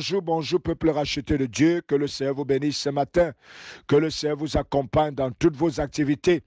Bonjour, bonjour, peuple racheté de Dieu. Que le Seigneur vous bénisse ce matin. Que le Seigneur vous accompagne dans toutes vos activités.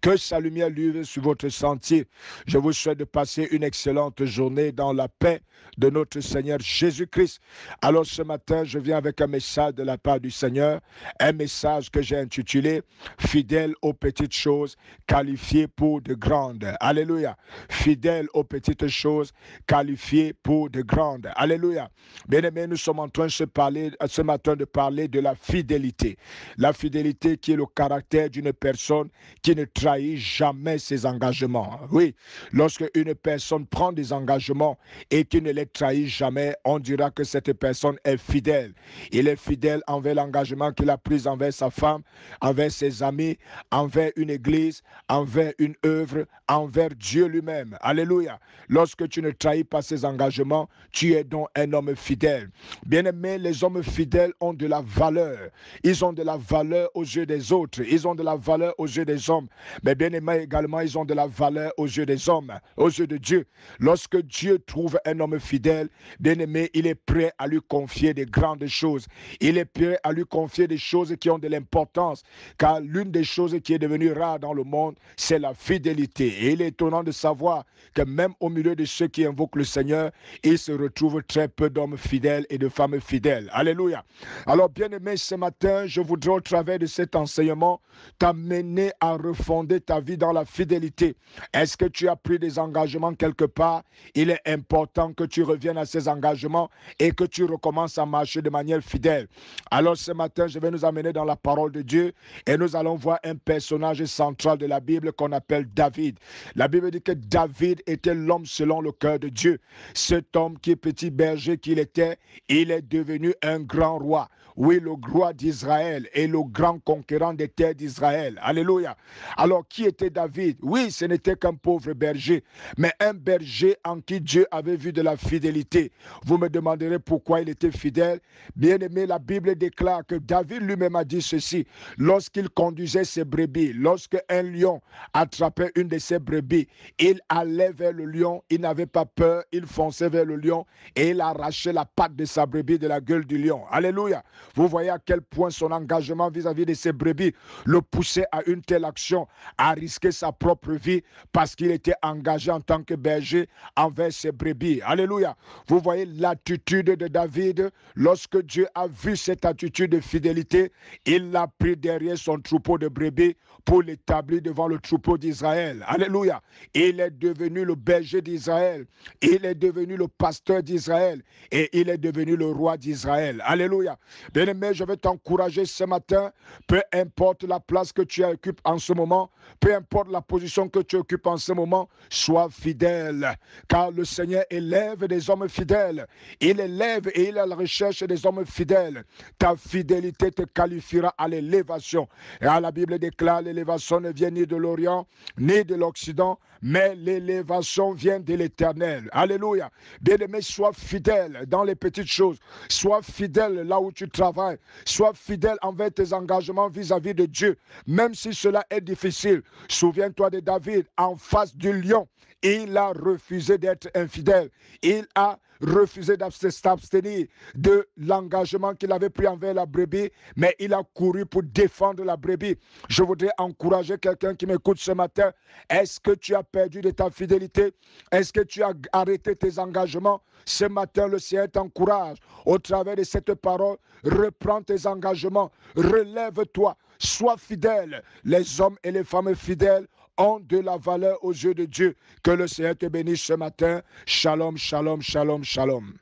Que sa lumière luise sur votre sentier. Je vous souhaite de passer une excellente journée dans la paix de notre Seigneur Jésus-Christ. Alors ce matin, je viens avec un message de la part du Seigneur. Un message que j'ai intitulé « Fidèle aux petites choses, qualifiées pour de grandes ». Alléluia. Fidèle aux petites choses, qualifiées pour de grandes. Alléluia. Bien-aimés, nous sommes en train ce matin de parler de la fidélité. La fidélité qui est le caractère d'une personne qui ne trahit jamais ses engagements. Oui, lorsque une personne prend des engagements et qui ne les trahit jamais, on dira que cette personne est fidèle. Il est fidèle envers l'engagement qu'il a pris envers sa femme, envers ses amis, envers une église, envers une œuvre, envers Dieu lui-même. Alléluia. Lorsque tu ne trahis pas ses engagements, tu es donc un homme fidèle. Bien-aimés, les hommes fidèles ont de la valeur. Ils ont de la valeur aux yeux des autres. Ils ont de la valeur aux yeux des hommes. Mais bien-aimés également, ils ont de la valeur aux yeux des hommes, aux yeux de Dieu. Lorsque Dieu trouve un homme fidèle, bien-aimé, il est prêt à lui confier des grandes choses. Il est prêt à lui confier des choses qui ont de l'importance. Car l'une des choses qui est devenue rare dans le monde, c'est la fidélité. Et il est étonnant de savoir que même au milieu de ceux qui invoquent le Seigneur, il se retrouve très peu d'hommes fidèles et de femmes fidèles. Alléluia. Alors, bien-aimé, ce matin, je voudrais au travers de cet enseignement t'amener à refonder ta vie dans la fidélité. Est-ce que tu as pris des engagements quelque part? Il est important que tu reviennes à ces engagements et que tu recommences à marcher de manière fidèle. Alors, ce matin, je vais nous amener dans la parole de Dieu et nous allons voir un personnage central de la Bible qu'on appelle David. La Bible dit que David était l'homme selon le cœur de Dieu. Cet homme qui est petit berger qu'il était, il est devenu un grand roi. Oui, le roi d'Israël et le grand conquérant des terres d'Israël. Alléluia. Alors, qui était David? Oui, ce n'était qu'un pauvre berger, mais un berger en qui Dieu avait vu de la fidélité. Vous me demanderez pourquoi il était fidèle. Bien aimé, la Bible déclare que David lui-même a dit ceci. Lorsqu'il conduisait ses brebis, lorsque un lion attrapait une de ses brebis, il allait vers le lion, il n'avait pas peur, il fonçait vers le lion et il arrachait la patte de sa brebis de la gueule du lion. Alléluia. Vous voyez à quel point son engagement vis-à-vis de ses brebis le poussait à une telle action, à risquer sa propre vie parce qu'il était engagé en tant que berger envers ses brebis. Alléluia. Vous voyez l'attitude de David. Lorsque Dieu a vu cette attitude de fidélité, il l'a pris derrière son troupeau de brebis pour l'établir devant le troupeau d'Israël. Alléluia. Il est devenu le berger d'Israël. Il est devenu le pasteur d'Israël. Et il est devenu le roi d'Israël. Alléluia. Bien-aimé, je vais t'encourager ce matin, peu importe la place que tu occupes en ce moment, peu importe la position que tu occupes en ce moment, sois fidèle, car le Seigneur élève des hommes fidèles. Il élève et il est à la recherche des hommes fidèles. Ta fidélité te qualifiera à l'élévation. Et la Bible déclare, l'élévation ne vient ni de l'Orient, ni de l'Occident, mais l'élévation vient de l'Éternel. Alléluia. Bien-aimé, sois fidèle dans les petites choses. Sois fidèle là où tu travailles. Sois fidèle envers tes engagements vis-à-vis de Dieu. Même si cela est difficile. Souviens-toi de David en face du lion. Il a refusé d'être infidèle. Il a refusé d'abstenir de l'engagement qu'il avait pris envers la brebis, mais il a couru pour défendre la brebis. Je voudrais encourager quelqu'un qui m'écoute ce matin. Est-ce que tu as perdu de ta fidélité? Est-ce que tu as arrêté tes engagements? Ce matin, le Seigneur t'encourage. Au travers de cette parole, reprends tes engagements, relève-toi, sois fidèle. Les hommes et les femmes fidèles ont de la valeur aux yeux de Dieu. Que le Seigneur te bénisse ce matin. Shalom, shalom, shalom, shalom.